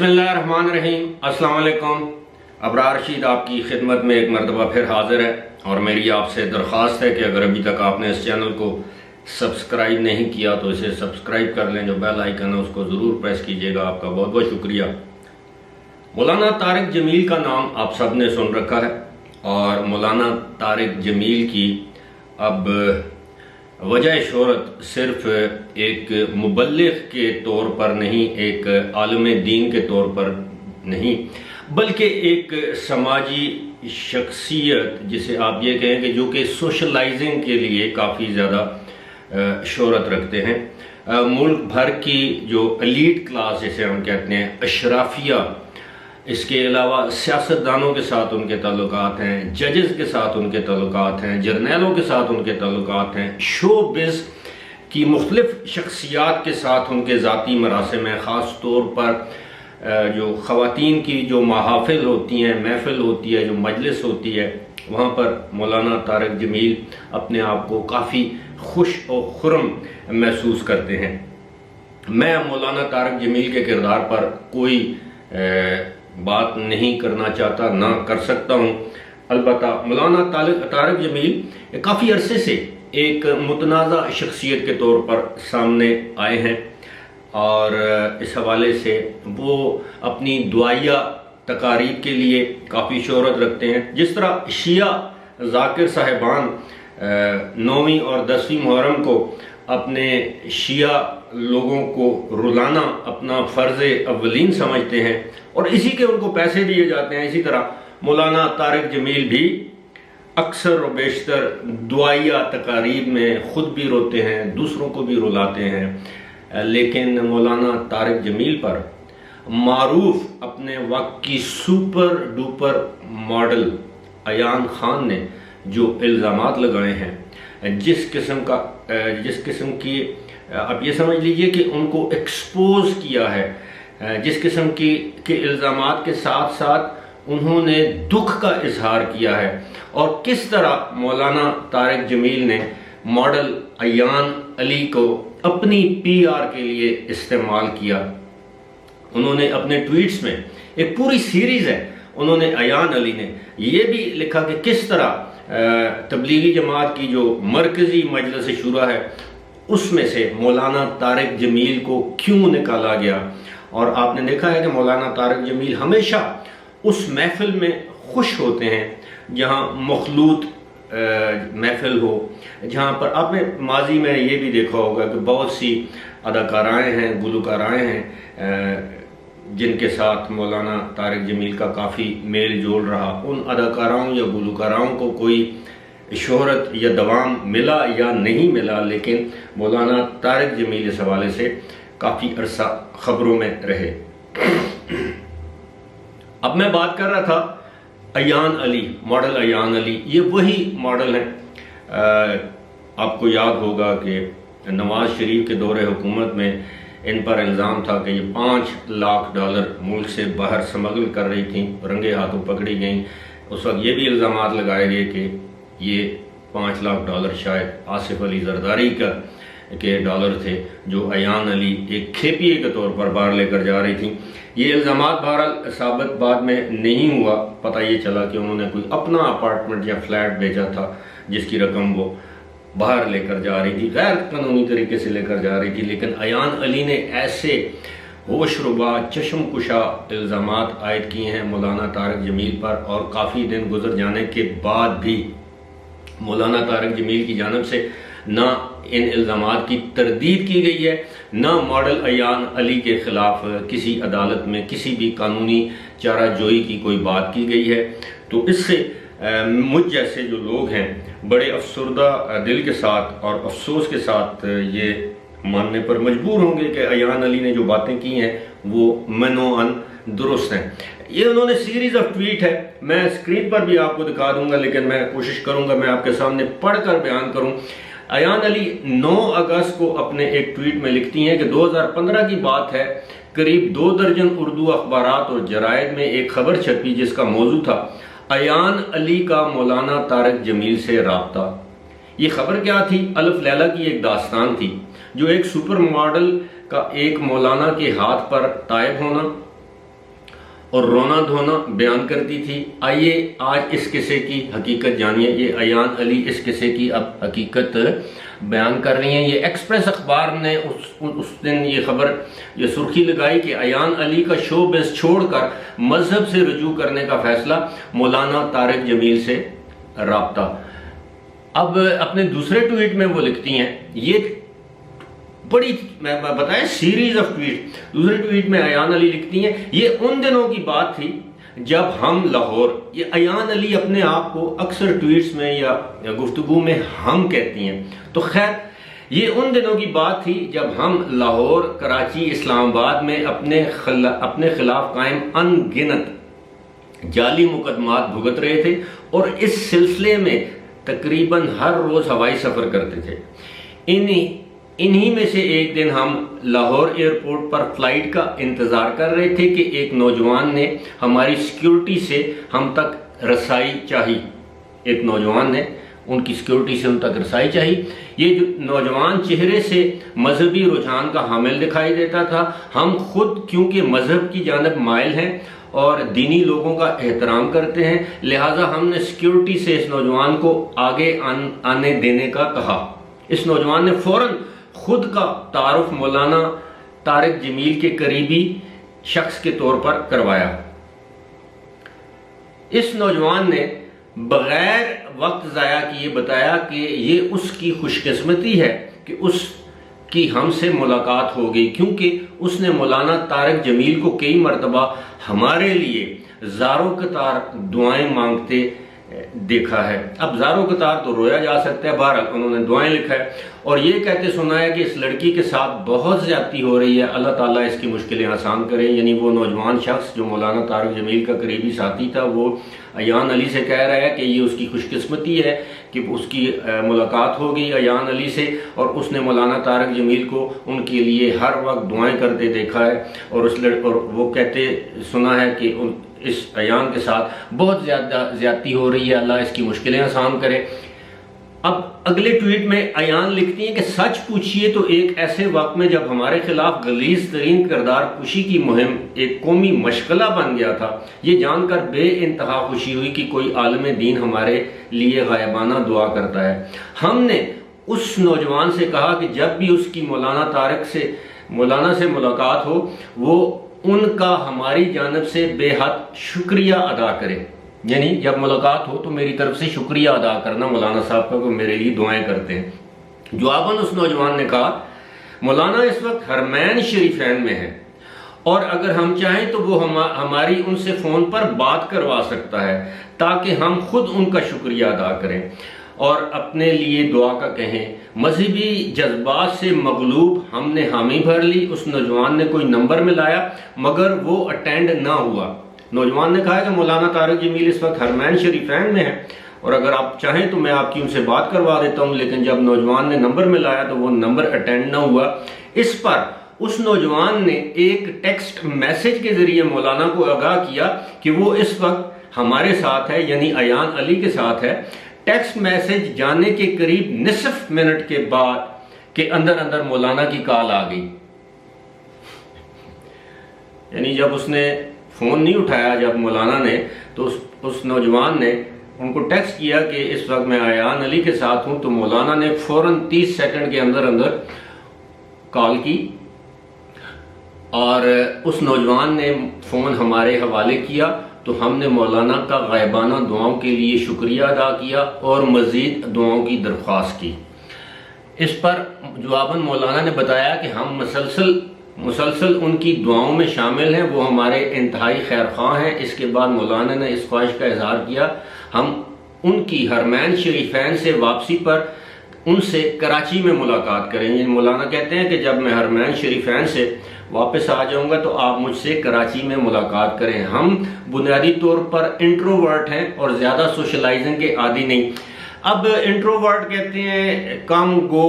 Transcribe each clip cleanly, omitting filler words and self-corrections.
बिस्मिल्लाहिर्रहमानिर्रहीम। अस्सलाम वालेकुम। अबरार रशीद आपकी खिदमत में एक मरतबा फिर हाजिर है और मेरी आपसे दरख्वास्त है कि अगर अभी तक आपने इस चैनल को सब्सक्राइब नहीं किया तो इसे सब्सक्राइब कर लें। जो बेल आइकन है उसको ज़रूर प्रेस कीजिएगा। आपका बहुत बहुत शुक्रिया। मौलाना तारिक जमील का नाम आप सब ने सुन रखा है और मौलाना तारिक जमील की अब वजह शोहरत सिर्फ एक मुबल्लिग के तौर पर नहीं, एक आलिम दीन के तौर पर नहीं, बल्कि एक समाजी शख्सियत जिसे आप ये कहें कि जो कि सोशलाइजिंग के लिए काफ़ी ज़्यादा शोहरत रखते हैं। मुल्क भर की जो एलीट क्लास जिसे हम कहते हैं, अशराफिया, इसके अलावा सियासतदानों के साथ उनके ताल्लुकात हैं, जजेस के साथ उनके ताल्लुकात हैं, जर्नैलों के साथ उनके ताल्लुकात हैं, शोबिज़ की मुख्तलिफ शख्सियात के साथ उनके ज़ाती मरासिम हैं। ख़ास तौर पर जो ख़वातीन की जो महाफिल होती हैं, महफिल होती है, जो मजलिस होती है, वहाँ पर मौलाना तारिक जमील अपने आप को काफ़ी खुश और खुर्म महसूस करते हैं। मैं मौलाना तारिक जमील के किरदार पर कोई बात नहीं करना चाहता, ना कर सकता हूँ। अलबत्ता मौलाना तारिक जमील काफ़ी अरसे से एक मुतनाज़ा शख्सियत के तौर पर सामने आए हैं और इस हवाले से वो अपनी दुआया तकारीब के लिए काफ़ी शोहरत रखते हैं। जिस तरह शिया ज़ाकिर साहिबान 9वीं और 10वीं मुहर्रम को अपने शिया लोगों को रुलाना अपना फ़र्ज़ अव्वलीन समझते हैं और इसी के उनको पैसे दिए जाते हैं, इसी तरह मौलाना तारिक जमील भी अक्सर और बेशतर दुआया तकारीब में ख़ुद भी रोते हैं, दूसरों को भी रुलाते हैं। लेकिन मौलाना तारिक जमील पर मारूफ अपने वक्त की super duper model Ayaan Khan ने जो इल्ज़ामात लगाए हैं, जिस किस्म की आप ये समझ लीजिए कि उनको एक्सपोज किया है, जिस किस्म के इल्ज़ामात के साथ साथ उन्होंने दुख का इजहार किया है और किस तरह मौलाना तारिक जमील ने मॉडल अयान अली को अपनी PR के लिए इस्तेमाल किया। उन्होंने अपने ट्वीट्स में एक पूरी सीरीज़ है, उन्होंने अयान अली ने ये भी लिखा कि किस तरह तबलीगी जमात की जो मरकज़ी मजलिस शुरा है उसमें से मौलाना तारिक जमील को क्यों निकाला गया। और आपने देखा है कि मौलाना तारिक जमील हमेशा उस महफिल में खुश होते हैं जहां मखलूत महफिल हो, जहां पर आपने माजी में ये भी देखा होगा कि बहुत सी अदाकाराएँ हैं, गुलकाराएँ हैं जिनके साथ मौलाना तारिक जमील का काफ़ी मेल जोल रहा। उन अदाकाराओं या गुलकाराओं को कोई शोहरत या दवाम मिला या नहीं मिला, लेकिन मौलाना तारिक जमील इस हवाले से काफ़ी अरसा खबरों में रहे। अब मैं बात कर रहा था अयान अली, मॉडल अयान अली। ये वही मॉडल है। आपको याद होगा कि नवाज शरीफ के दौरे हुकूमत में इन पर इल्ज़ाम था कि ये $5 लाख मुल्क से बाहर स्मगल कर रही थी, रंगे हाथों पकड़ी गई। उस वक्त ये भी इल्ज़ामात लगाए गए कि ये $5 लाख शायद आसिफ अली जरदारी के डॉलर थे जो अयान अली एक खेपिए के तौर पर बाहर लेकर जा रही थी। ये इल्ज़ामात बहरहाल साबित बाद में नहीं हुआ। पता ये चला कि उन्होंने कोई अपना अपार्टमेंट या फ्लैट भेजा था जिसकी रकम वो बाहर लेकर जा रही थी, गैर कानूनी तरीके से लेकर जा रही थी। लेकिन अयान अली ने ऐसे होशरुबा चश्म कुशा इल्ज़ामात आयद किए हैं मौलाना तारिक जमील पर और काफ़ी दिन गुजर जाने के बाद भी मौलाना तारिक जमील की जानिब से ना इन इल्ज़ामात की तरदीद की गई है, ना मॉडल अयान अली के ख़िलाफ़ किसी अदालत में किसी भी कानूनी चारा जोई की कोई बात की गई है। तो इससे मुझ जैसे जो लोग हैं बड़े अफसरदा दिल के साथ और अफसोस के साथ ये मानने पर मजबूर होंगे कि अयान अली ने जो बातें की हैं वो मनोअन दुरुस्त हैं। ये उन्होंने सीरीज़ ऑफ ट्वीट है, मैं स्क्रीन पर भी आपको दिखा दूंगा, लेकिन मैं कोशिश करूंगा मैं आपके सामने पढ़कर बयान करूं। अयान अली 9 अगस्त को अपने एक ट्वीट में लिखती हैं कि 2015 की बात है, करीब 2 दर्जन उर्दू अखबारात और जराइद में एक खबर छपी जिसका मौजू था अयान अली का मौलाना तारिक जमील से राब्ता। ये खबर क्या थी? अलफ लैला की एक दास्तान थी जो एक सुपर मॉडल का एक मौलाना के हाथ पर तायब होना और रोना धोना बयान करती थी। आइए आज इस किस्से की हकीकत जानिए। ये अयान अली इस किस्से की अब हकीकत बयान कर रही हैं। ये एक्सप्रेस अखबार ने उस दिन ये खबर, ये सुर्खी लगाई कि अयान अली का शोबिज़ छोड़कर मजहब से रुजू करने का फैसला, मौलाना तारिक जमील से राब्ता। अब अपने दूसरे ट्वीट में वो लिखती हैं, ये बड़ी मैं बताएं सीरीज ऑफ ट्वीट। दूसरे ट्वीट में अयान अली लिखती हैं, ये उन दिनों की बात थी जब हम लाहौर, ये अयान अली अपने आप को अक्सर ट्वीट्स में या गुफ्तगू में हम कहती हैं, तो खैर ये उन दिनों की बात थी जब हम लाहौर, कराची, इस्लामाबाद में अपने खिलाफ कायम अनगिनत जाली मुकदमात भुगत रहे थे और इस सिलसिले में तकरीबन हर रोज़ हवाई सफ़र करते थे। इन्हीं में से एक दिन हम लाहौर एयरपोर्ट पर फ्लाइट का इंतज़ार कर रहे थे कि एक नौजवान ने हमारी सिक्योरिटी से हम तक रसाई चाहिए। एक नौजवान ने उनकी सिक्योरिटी से उन तक रसाई चाहिए। ये जो नौजवान चेहरे से मजहबी रुझान का हामिल दिखाई देता था। हम खुद क्योंकि मजहब की जानब माइल हैं और दीनी लोगों का एहतराम करते हैं, लिहाजा हमने सिक्योरिटी से इस नौजवान को आगे आने देने का कहा। इस नौजवान ने फौरन खुद का तारुफ मौलाना तारिक जमील के करीबी शख्स के तौर पर करवाया। इस नौजवान ने बगैर वक्त ज़ाया किए बताया कि ये उसकी खुशकिस्मती है कि उसकी हमसे मुलाकात हो गई, क्योंकि उसने मौलाना तारिक जमील को कई मरतबा हमारे लिए ज़ारो कतार दुआएं मांगते देखा है। अब ज़ारो कतार तो रोया जा सकता है, बहरहाल उन्होंने दुआएं लिखा है और ये कहते सुना है कि इस लड़की के साथ बहुत ज़्यादती हो रही है, अल्लाह ताला इसकी मुश्किलें आसान करे। यानी वो नौजवान शख्स जो मौलाना तारिक जमील का करीबी साथी था, वो अयान अली से कह रहा है कि ये उसकी खुशकिस्मती है कि उसकी मुलाकात हो गई अयान अली से और उसने मौलाना तारिक जमील को उनके लिए हर वक्त दुआएं करते देखा है। और वो कहते सुना है कि इस अयान के साथ बहुत ज़्यादा ज़्यादती हो रही है, अल्लाह इसकी मुश्किलें आसान करे। अब अगले ट्वीट में अयान लिखती हैं कि सच पूछिए तो एक ऐसे वक्त में जब हमारे खिलाफ गलीज़ तरीन किरदार कुशी की मुहिम एक कौमी मशगला बन गया था, ये जानकर बे इंतहा खुशी हुई कि कोई आलम दीन हमारे लिए गायबाना दुआ करता है। हमने उस नौजवान से कहा कि जब भी उसकी मौलाना से मुलाकात हो, वो उनका हमारी जानब से बेहद शुक्रिया अदा करे। यानी जब मुलाकात हो तो मेरी तरफ से शुक्रिया अदा करना मौलाना साहब का, मेरे लिए दुआएं करते हैं। जवाबन उस नौजवान ने कहा, मौलाना इस वक्त हरमैन शरीफैन में है और अगर हम चाहें तो वो हमारी उनसे फ़ोन पर बात करवा सकता है ताकि हम खुद उनका शुक्रिया अदा करें और अपने लिए दुआ का कहें। मजहबी जज्बात से मगलूब हमने हामी भर ली। उस नौजवान ने कोई नंबर मिलाया मगर वो अटेंड ना हुआ। नौजवान ने कहा कि मौलाना तारिक जमील इस वक्त हरमैन शरीफैन में है और अगर आप चाहें तो मैं आपकी उनसे बात करवा देता हूं। लेकिन जब नौजवान ने नंबर मिलाया तो वो नंबर अटेंड ना हुआ। इस पर उस नौजवान ने एक टेक्स्ट मैसेज के जरिए मौलाना को आगाह किया कि वो इस वक्त हमारे साथ है, यानी अयान अली के साथ है। टेक्स्ट मैसेज जाने के करीब निसफ मिनट के बाद के अंदर अंदर मौलाना की कॉल आ गई। यानी जब उसने फ़ोन नहीं उठाया जब मौलाना ने, तो उस नौजवान ने उनको टेक्स्ट किया कि इस वक्त मैं अयान अली के साथ हूं। तो मौलाना ने फ़ौरन 30 सेकंड के अंदर अंदर कॉल की और उस नौजवान ने फ़ोन हमारे हवाले किया। तो हमने मौलाना का गायबाना दुआओं के लिए शुक्रिया अदा किया और मज़ीद दुआओं की दरख्वास्त की। इस पर जवाबन मौलाना ने बताया कि हम मुसलसल उनकी दुआओं में शामिल हैं, वो हमारे इंतहाई खैरख्वाह हैं। इसके बाद मौलाना ने इस ख्वाहिश का इजहार किया हम उनकी हरमैन शरीफैन से वापसी पर उनसे कराची में मुलाकात करेंगे। मौलाना कहते हैं कि जब मैं हरमैन शरीफैन से वापस आ जाऊंगा तो आप मुझसे कराची में मुलाकात करें। हम बुनियादी तौर पर इंट्रोवर्ट हैं और ज़्यादा सोशलाइजिंग के आदी नहीं। अब इंट्रोवर्ट कहते हैं कम गो,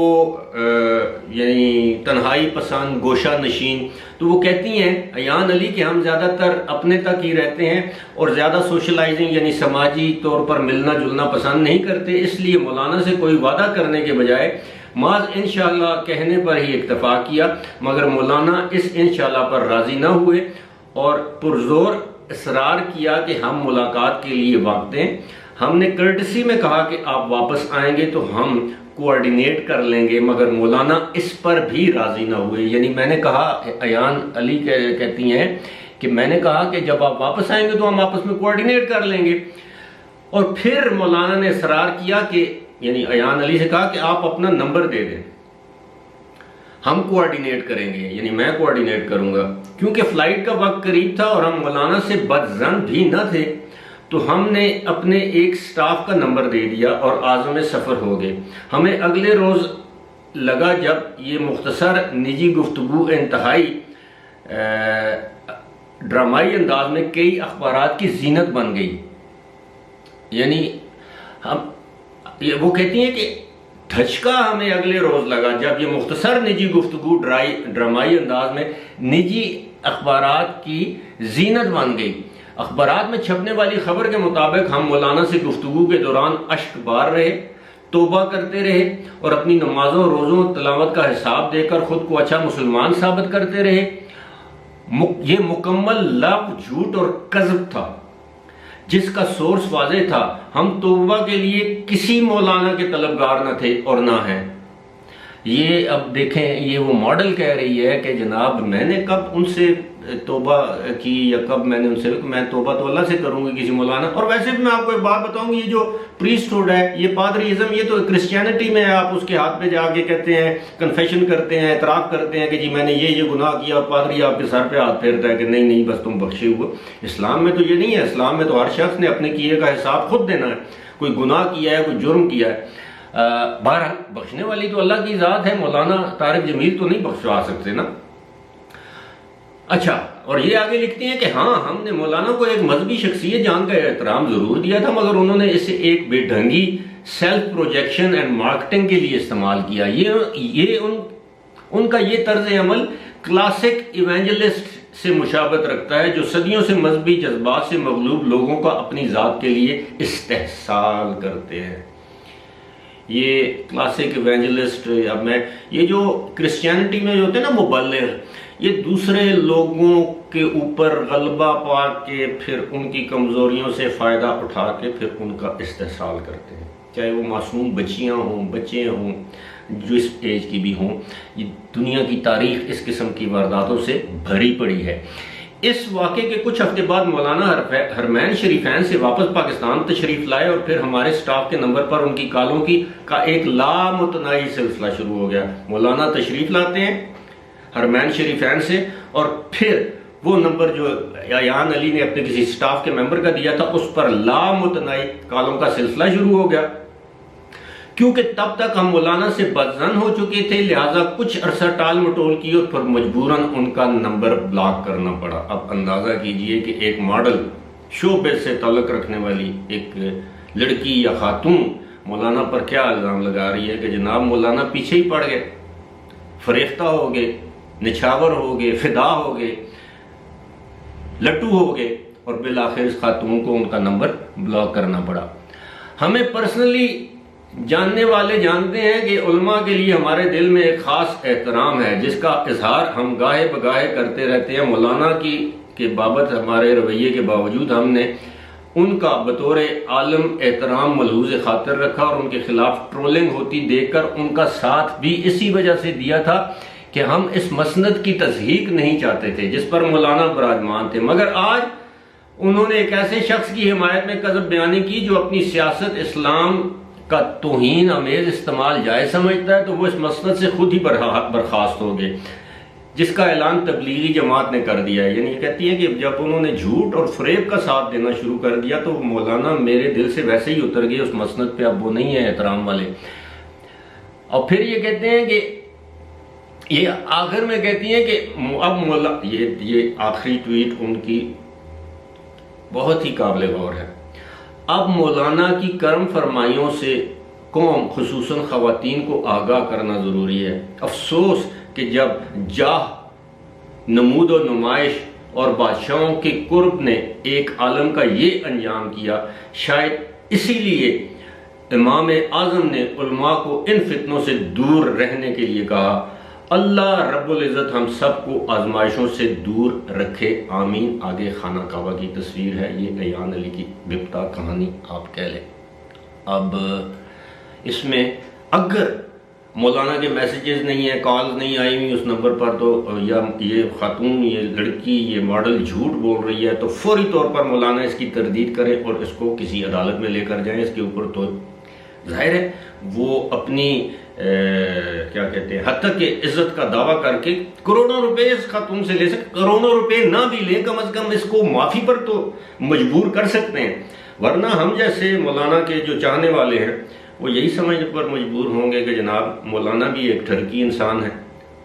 यानी तन्हाई पसंद, गोशा नशीन। तो वो कहती हैं अयान अली कि हम ज़्यादातर अपने तक ही रहते हैं और ज़्यादा सोशलाइजिंग यानी समाजी तौर पर मिलना जुलना पसंद नहीं करते। इसलिए मौलाना से कोई वादा करने के बजाय माज इंशाअल्लाह कहने पर ही इक्तफा किया, मगर मौलाना इस इंशाअल्लाह पर राज़ी न हुए और पुरजोर इसरार किया कि हम मुलाकात के लिए वक्त दें। हमने कर्टसी में कहा कि आप वापस आएंगे तो हम कोऑर्डिनेट कर लेंगे, मगर मौलाना इस पर भी राजी ना हुए। यानी मैंने कहा, अयान अली कहती हैं कि मैंने कहा कि जब आप वापस आएंगे तो हम आपस में कोऑर्डिनेट कर लेंगे, और फिर मौलाना ने इसरार किया कि, यानी अयान अली से कहा कि आप अपना नंबर दे दें, हम कोऑर्डिनेट करेंगे, यानी मैं कोऑर्डिनेट करूंगा। क्योंकि फ्लाइट का वक्त करीब था और हम मौलाना से बदजन भी न थे, तो हमने अपने एक स्टाफ का नंबर दे दिया और आज़म सफ़र हो गए। हमें अगले रोज़ लगा जब ये मुख्तसर निजी गुफ्तगू इंतहाई ड्रामाई अंदाज में कई अखबारात की जीनत बन गई। यानी वो कहती हैं कि धचका हमें अगले रोज़ लगा जब ये मुख्तसर निजी गुफ्तगू ड्रामाई अंदाज में निजी अखबारात की जीनत बन गई। अखबारात में छपने वाली खबर के मुताबिक हम मौलाना से गुफ्तगू के दौरान अश्क बार रहे, तौबा करते रहे और अपनी नमाजों, रोज़ों, तिलावत का हिसाब देकर खुद को अच्छा मुसलमान साबित करते रहे। ये मुकम्मल लव, झूठ और कज़ब था जिसका सोर्स वाज़ेह था। हम तौबा के लिए किसी मौलाना के तलबगार न थे और ना हैं। ये अब देखें, ये वो मॉडल कह रही है कि जनाब मैंने कब उनसे तौबा की या कब मैंने उनसे, मैं तौबा तो अल्लाह से करूंगी किसी मौलाना। और वैसे भी मैं आपको एक बात बताऊंगी, ये जो प्रीस्टहुड है, ये पादरीज़म, ये तो क्रिश्चियनिटी में है। आप उसके हाथ पे जाके कहते हैं, कन्फेशन करते हैं, एतराफ़ करते हैं कि जी मैंने ये गुनाह किया, और पादरी आपके सर पे हाथ फेरता है कि नहीं नहीं बस तुम बख्शे हुए। इस्लाम में तो ये नहीं है। इस्लाम में तो हर शख्स ने अपने किए का हिसाब खुद देना है। कोई गुनाह किया है, कोई जुर्म किया है, बहरहाल बख्शने वाली तो अल्लाह की ज़ात है। मौलाना तारिक जमील तो नहीं बख्शवा सकते ना। अच्छा, और ये आगे लिखती हैं कि हाँ, हमने मौलाना को एक मजहबी शख्सियत जानकर एहतराम जरूर दिया था, मगर उन्होंने इसे एक बेढंगी सेल्फ प्रोजेक्शन एंड मार्केटिंग के लिए इस्तेमाल किया। उनका ये तर्ज अमल क्लासिक इवेंजलिस्ट से मुशाबत रखता है, जो सदियों से मजहबी जज्बात से मगलूब लोगों का अपनी ज़ात के लिए इस्तेहसाल करते हैं। ये क्लासिक इवेंजलिस्ट, अब मैं ये जो क्रिश्चियनिटी में जो होते हैं ना मुबल्लिग, ये दूसरे लोगों के ऊपर गलबा पा के फिर उनकी कमज़ोरियों से फ़ायदा उठा के फिर उनका इस्तेहसाल करते हैं, चाहे वो मासूम बच्चियां हों, बच्चे हों, जो इस एज की भी हों। ये दुनिया की तारीख इस किस्म की वारदातों से भरी पड़ी है। इस वाक़े के कुछ हफ्ते बाद मौलाना हरमैन शरीफैन से वापस पाकिस्तान तशरीफ़ लाए और फिर हमारे स्टाफ के नंबर पर उनकी कॉलों का एक लामुतनाई सिलसिला शुरू हो गया। मौलाना तशरीफ़ लाते हैं हरमैन शरीफैन से, और फिर वो नंबर जो अयान अली ने अपने किसी स्टाफ के मेंबर का दिया था, उस पर लामुतनाई कॉलों का सिलसिला शुरू हो गया। क्योंकि तब तक हम मौलाना से बदजन हो चुके थे, लिहाजा कुछ अरसा टाल मटोल की और फिर मजबूरन उनका नंबर ब्लॉक करना पड़ा। अब अंदाज़ा कीजिए कि एक मॉडल शोबे से ताल्लुक़ रखने वाली एक लड़की या खातून मौलाना पर क्या इल्ज़ाम लगा रही है कि जनाब मौलाना पीछे ही पड़ गए, फरेफ्ता हो गए, निछावर हो गए, फिदा हो गए, लट्टू हो गए, और बिल आखिर इस खातून को उनका नंबर ब्लॉक करना पड़ा। हमें पर्सनली जानने वाले जानते हैं कि उलमा के लिए हमारे दिल में एक ख़ास एहतराम है, जिसका इजहार हम गाहे बगाहे करते रहते हैं। मौलाना की के बाबत हमारे रवैये के बावजूद हमने उनका बतौर आलम एहतराम मलहूज़ खातिर रखा, और उनके खिलाफ ट्रोलिंग होती देखकर उनका साथ भी इसी वजह से दिया था कि हम इस मसनद की तस्हीक नहीं चाहते थे जिस पर मौलाना विराजमान थे। मगर आज उन्होंने एक ऐसे शख्स की हिमायत में कज़ब बयानी की जो अपनी सियासत इस्लाम का तौहीन अमेज इस्तेमाल जायज़ समझता है, तो वो इस मसनद से खुद ही बर्खास्त हो गए, जिसका ऐलान तबलीगी जमात ने कर दिया है। यानी कहती है कि जब उन्होंने झूठ और फरेब का साथ देना शुरू कर दिया तो मौलाना मेरे दिल से वैसे ही उतर गए उस मसनद पे, अब वो नहीं है एहतराम वाले। और फिर ये कहते हैं कि ये आखिर में कहती हैं कि अब ये आखिरी ट्वीट उनकी बहुत ही काबिल गौर है। अब मौलाना की कर्म फरमाइयों से कौम खुसूसन ख़वातीन को आगाह करना ज़रूरी है। अफसोस कि जब जाह, नमूद व नुमाइश और बादशाहों के कुर्ब ने एक आलम का ये अंजाम किया, शायद इसीलिए इमाम आज़म ने उलमा को इन फितनों से दूर रहने के लिए कहा। अल्लाह रब्बुल इज़्ज़त हम सबको आजमाइशों से दूर रखे, आमीन। आगे खाना काबा की तस्वीर है, ये अयान अली की बिपता कहानी आप कह लें। अब इसमें अगर मौलाना के मैसेजेस नहीं है, कॉल्स नहीं आई हुई उस नंबर पर, तो या ये खातून, ये लड़की, ये मॉडल झूठ बोल रही है, तो फौरी तौर पर मौलाना इसकी तरदीद करें और इसको किसी अदालत में लेकर जाएं। इसके ऊपर तो जाहिर है वो अपनी क्या कहते हैं, हद तक के इज्जत का दावा करके करोड़ों रुपए इस खातून से ले सकते, करोड़ों रुपए ना भी ले, कम से कम इसको माफी पर तो मजबूर कर सकते हैं। वरना हम जैसे मौलाना के जो चाहने वाले हैं वो यही समझने पर मजबूर होंगे कि जनाब मौलाना भी एक ठरकी इंसान है,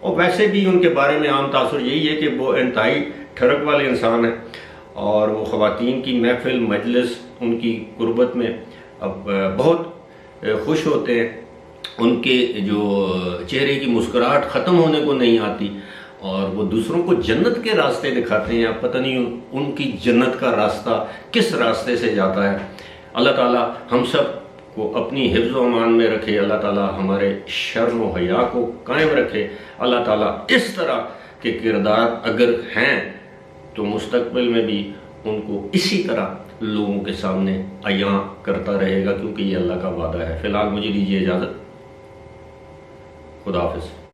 और वैसे भी उनके बारे में आम तासुर यही है कि वो इंतहाई ठरक वाले इंसान है, और वो ख़वातीन की महफिल मजलिस उनकी कुर्बत में अब बहुत खुश होते हैं, उनके जो चेहरे की मुस्कुराहट ख़त्म होने को नहीं आती, और वो दूसरों को जन्नत के रास्ते दिखाते हैं। अब पता नहीं उनकी जन्नत का रास्ता किस रास्ते से जाता है। अल्लाह ताला हम सब को अपनी हिफ्ज़ व अमान में रखे, अल्लाह ताला हमारे शर्म व हया को कायम रखे। अल्लाह ताला इस तरह के किरदार अगर हैं तो मुस्तकबिल में भी उनको इसी तरह लोगों के सामने अयां करता रहेगा, क्योंकि ये अल्लाह का वादा है। फ़िलहाल मुझे दीजिए इजाज़त, खुदा हाफ़िज़।